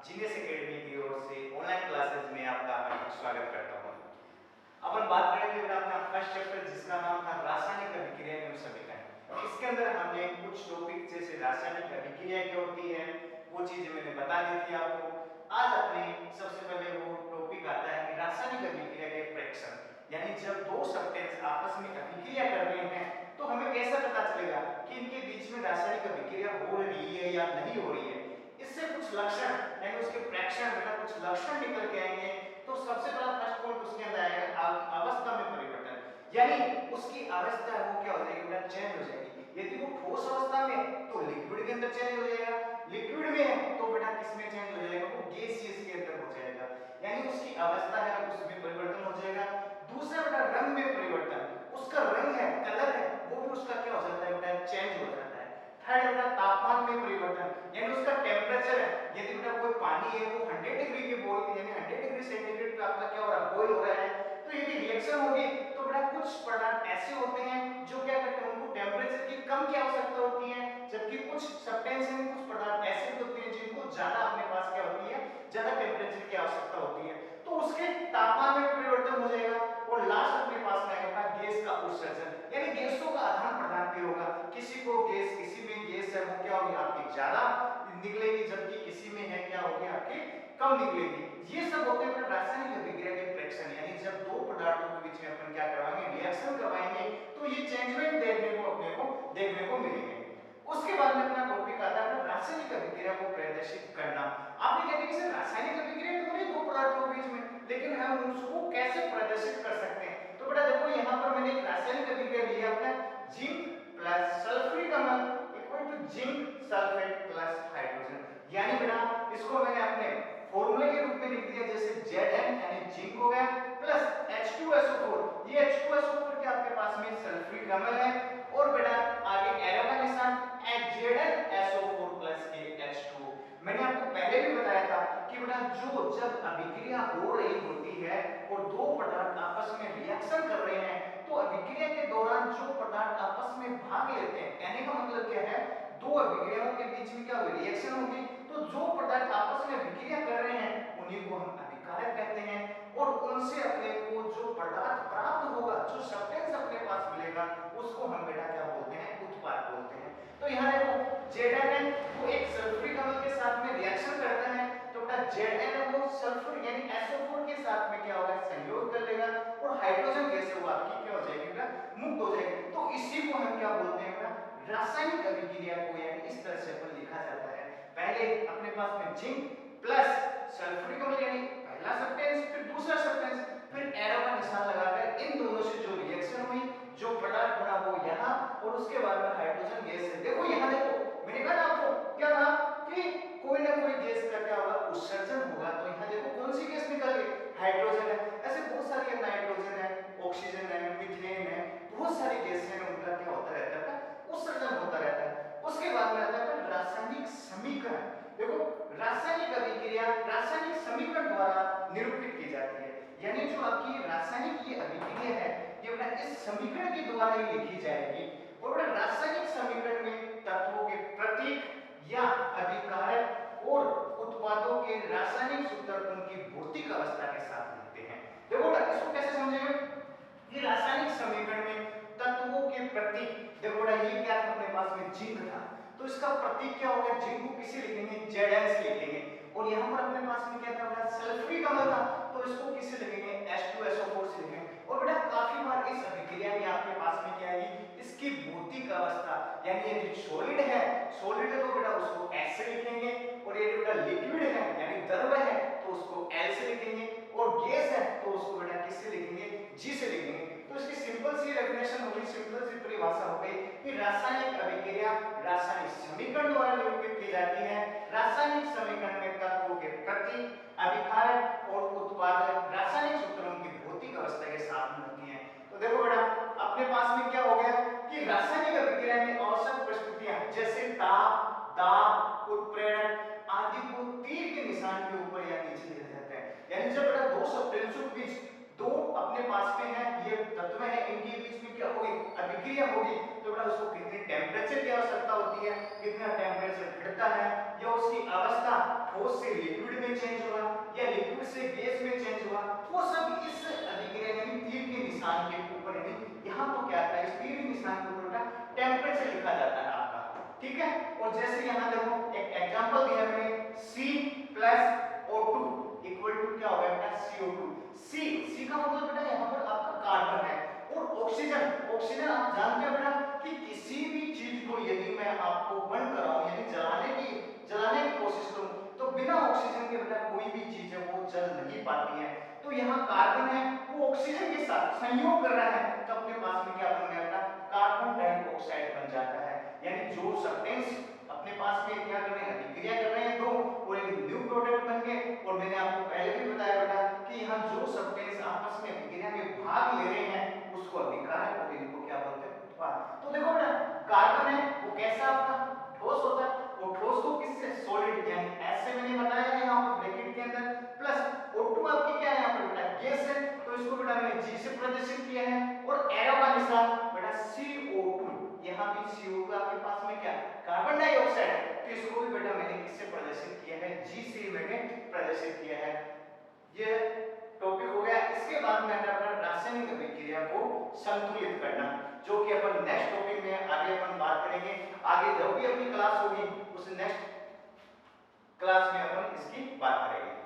Genius academy की ओर से online classes में आपका हार्दिक स्वागत करता हूँ। अपन बात करेंगे बेटा अपना फर्स्ट चैप्टर जिसका नाम था रासायनिक अभिक्रिया एवं समीकरण। इसके अंदर हमने कुछ टॉपिक जैसे रासायनिक अभिक्रिया क्या होती है वो चीजें मैंने बता दी थी आपको। आज अपने सबसे पहले वो टॉपिक आता है कि रासायनिक अभिक्रिया के फ्रैक्शन, यानी जब दो सब्सटेंस आपस में अभिक्रिया कर रहे हैं तो हमें कैसे पता चलेगा कि इनके बीच में रासायनिक अभिक्रिया हो रही है या नहीं हो रही है। इससे कुछ लक्षण यानी उसके फ्रैक्शन बेटा कुछ लक्षण निकल के आएंगे। तो सबसे पहला फर्स्ट पॉइंट उसके अंदर आएगा अवस्था में परिवर्तन, यानी उसकी अवस्था वो क्या हो जाएगी बेटा, चेंज हो जाएगी। यदि वो ठोस अवस्था में तो लिक्विड के अंदर चेंज हो जाएगा, लिक्विड में है तो बेटा किसमें चेंज हो जाएगा, वो गैसियस के अंदर हो जाएगा, यानी उसकी अवस्था है उसमें परिवर्तन हो जाएगा। दूसरा बेटा रंग में परिवर्तन, उसका रंग है कलर है वो भी उसका क्या हो जाता है बेटा, चेंज हो जाता है। थर्ड बेटा तापमान में परिवर्तन, यानी उसका टेम्परेचर है, यदि बेटा कोई पानी है वो 100 डिग्री के बॉइल यानी 100 डिग्री सेंटीग्रेड पे आपका क्या हो रहा है, बॉइल हो रहा है, तो यदि रिएक्शन होगी तो बेटा कुछ पदार्थ ऐसे होते हैं जो क्या करते हैं, उनको टेम्परेचर की कम की आवश्यकता होती है, जबकि कुछ सब्सटेंस में कुछ पदार्थ ऐसे होते हैं जिनको ज्यादा अपने पास क्या होती है, ज्यादा टेम्परेचर की आवश्यकता होती है, तो उसके तापमान में परिवर्तन हो जाएगा। और लास्ट अपने पास में आएगा गैस का उत्सर्जन, यानी गैसों का आदान प्रदान भी होगा। किसी को गैस, किसी में गैस है वो क्या होगी आपकी ज्यादा निकलेगी, जबकि किसी में है क्या होगी आपकी कम निकलेगी। ये सब होते हैं रासायनिक अभिक्रिया के फ्रैक्शन, यानी जब दो पदार्थों के बीच में अपन क्या करवाएंगे, रिएक्शन करवाएंगे तो ये चेंजमेंट देखने को मिलेंगे। उसके बाद में अपना टॉपिक आता है रासायनिक अभिक्रिया को प्रदर्शित करना। आप ये कहते हैं कि रासायनिक अभिक्रिया तो नहीं दो पदार्थों के बीच में, लेकिन हम उसको कैसे प्रदर्शित कर सकते हैं। तो बेटा देखो यहाँ पर मैंने एक रासायनिक अभिक्रिया ली है अपना, जिंक प्लस सल्फ्यूरिक अम्ल equal to zinc sulphate plus hydrogen, यानी बेटा इसको मैंने अपने फॉर्मूले के रूप में लिख दिया, जैसे Zn यानी जिंक हो गया प्लस H2SO4, ये H2SO4 के आपके पास में सल्फ्यूरिक अम्ल है, और बेटा आगे एरो का निशान ZnSO4 प्लस के H2। मैंने आपको पहले भी बताया था कि बेटा जो जब अभिक्रिया हो रही होती है और दो पदार्थ आपस में रिएक्शन कर रहे हैं तो अभिक्रिया के दौरान जो पदार्थ आपस में भाग लेते हैं, कहने का मतलब क्या है, दो अभिक्रियाओं के बीच में क्या होगी, रिएक्शन होगी, तो जो पदार्थ आपस में अभिक्रिया कर रहे हैं उन्हीं को हम अभिकारक कहते हैं, और उनसे अपने को जो पदार्थ प्राप्त होगा, जो सब्सटेंस अपने पास मिलेगा उसको हम बेटा क्या बोलते हैं, उत्पाद बोलते हैं। तो यहाँ देखो Zn वो एक सल्फ्यूरिक अम्ल के साथ में रिएक्शन करता है, तो बेटा Zn वो सल्फर यानी SO4 के साथ में क्या होगा, संयोग कर लेगा, और हाइड्रोजन गैस है वो आपकी क्या हो जाएगी बेटा, मुक्त हो जाएगी। तो इसी को हम क्या बोलते हैं बेटा, रासायनिक अभिक्रिया को, यानी इस तरह से अपन लिखा जाता है। पहले अपने पास में जिंक प्लस सल्फ्यूरिक अम्ल यानी पहला सब्सटेंस, फिर दूसरा सब्सटेंस, फिर एरो का निशान लगाकर इन दोनों से जो रिएक्शन हुई, जो प्रोडक्ट बना वो यहाँ, और उसके बाद में हाइड्रोजन गैस है। देखो यहाँ देखो मैंने कहा आपको क्या कहा कि कोई ना कोई गैस का क्या होगा, उत्सर्जन होगा, तो यहाँ देखो कौन सी गैस निकल गई, हाइड्रोजन है। ऐसे बहुत सारी है, नाइट्रोजन है, ऑक्सीजन है, मीथेन है, बहुत सारी गैस है, उनका क्या होता रहता है, उत्सर्जन होता रहता है। उसके बाद में आता है रासायनिक समीकरण। देखो रासायनिक अभिक्रिया रासायनिक समीकरण द्वारा निरूपित की जाती है, यानी जो आपकी रासायनिक ये अभिक्रिया है ये बेटा इस समीकरण के द्वारा ही लिखी जाएगी। और बेटा रासायनिक समीकरण में तत्वों के प्रतीक या अभिकारक और उत्पादों के रासायनिक सूत्र उनकी भौतिक अवस्था के साथ लिखते हैं। देखो बेटा इसको कैसे समझेंगे, ये रासायनिक समीकरण में तत्वों के प्रतीक, देखो बेटा ये क्या था अपने पास में, जिंक था, तो इसका प्रतीक क्या होगा, जिंक को किसे लिखेंगे, Zn से लिखेंगे, और यहाँ पर अपने पास में क्या था बेटा, सल्फ्यूरिक अम्ल था, तो इसको किसे लिखेंगे, H2SO4 से लिखेंगे। और बेटा काफी बार इस अभिक्रिया में आपके पास में क्या आएगी, इसकी भौतिक अवस्था, यानी ये सॉलिड है, सॉलिड है तो बेटा उसको S से लिखेंगे, और ये बेटा लिक्विड है यानी द्रव है तो उसको L से लिखेंगे, और गैस है तो उसको बेटा किससे लिखेंगे, G से लिखेंगे। तो इसकी सिंपल सी डेफिनेशन होगी, सिंपल सी परिभाषा हो गई कि रासायनिक अभिक्रिया रासायनिक समीकरण द्वारा निरूपित की जाती है। रासायनिक समीकरण में तत्वों के प्रतीक, अभिकारक और उत्पादक रासायनिक सूत्रों की भौतिक अवस्था के साथ में होती हैं। तो देखो बेटा अपने पास में क्या हो गया कि रासायनिक अभिक्रिया में आवश्यक परिस्थितियां जैसे ताप, दाब, उत्प्रेरण आदि को तीर के निशान के ऊपर या नीचे लिखे जाते हैं, यानी जब बेटा दो सब्सटेंसों के बीच दो अपने पास में है, ये तत्व है, इनके बीच में क्या होगी, अभिक्रिया होगी, तो बेटा उसको कितने टेम्परेचर की आवश्यकता होती है, कितना टेम्परेचर घटता है, या उसकी अवस्था ठोस से लिक्विड में चेंज हुआ या लिक्विड से गैस में चेंज हुआ, वो सब इस अभिक्रिया यानी तीर के निशान के ऊपर यानी यहाँ तो क्या था, इस तीर के निशान के ऊपर का टेम्परेचर लिखा जाता है आपका, ठीक है। और जैसे यहाँ देखो एक एग्जांपल दिया मैंने, C plus O2 equal to क्या होगा बेटा, CO2। C का मतलब बेटा यहाँ पर आपका कार्बन है, और ऑक्सीजन आप जानते हैं बेटा कि किसी भी चीज को यदि मैं आपको बर्न कराऊं यानी जलाने की कोशिश करूं तो बिना ऑक्सीजन के बेटा कोई भी चीज है वो जल नहीं पाती है। तो यहाँ कार्बन है वो ऑक्सीजन के साथ संयोग कर रहा है, तो अपने पास में क्या बन गया बेटा, कार्बन डाइऑक्साइड बन जाता है। यानी जो सब्सटेंस अपने पास में क्या कर रहे हैं, अभिक्रिया कर रहे हैं दो, और एक न्यू प्रोडक्ट बन गए। और मैंने आपको पहले भी बताया बेटा कि यहाँ जो सब्सटेंस आपस में अभिक्रिया में भाग ले रहे हैं उसको अभिकारक और इनको क्या बोलते हैं, उत्पाद। तो देखो बेटा कार्बन है वो कैसा आपका ठोस होता है, वो ठोस को किससे, सॉलिड यानी ऐसे मैंने बताया है यहाँ पर ब्रैकेट के अंदर, प्लस O2 आपकी क्या है यहाँ पर बेटा, गैस है, तो इसको बेटा मैंने G से प्रदर्शित किया है, और एरो का निशान बेटा CO2, यहाँ भी CO2 आपके पास में क्या, कार्बन डाइऑक्साइड, तो इसको भी बेटा मैंने किससे प्रदर्शित किया है, G से मैंने प्रदर्शित किया है। ये टॉपिक हो गया। इसके बाद में आता है रासायनिक अभिक्रिया को संतुलित करना, जो कि अपन नेक्स्ट टॉपिक में आगे अपन बात करेंगे। आगे जब भी अपनी क्लास होगी उस नेक्स्ट क्लास में अपन इसकी बात करेंगे।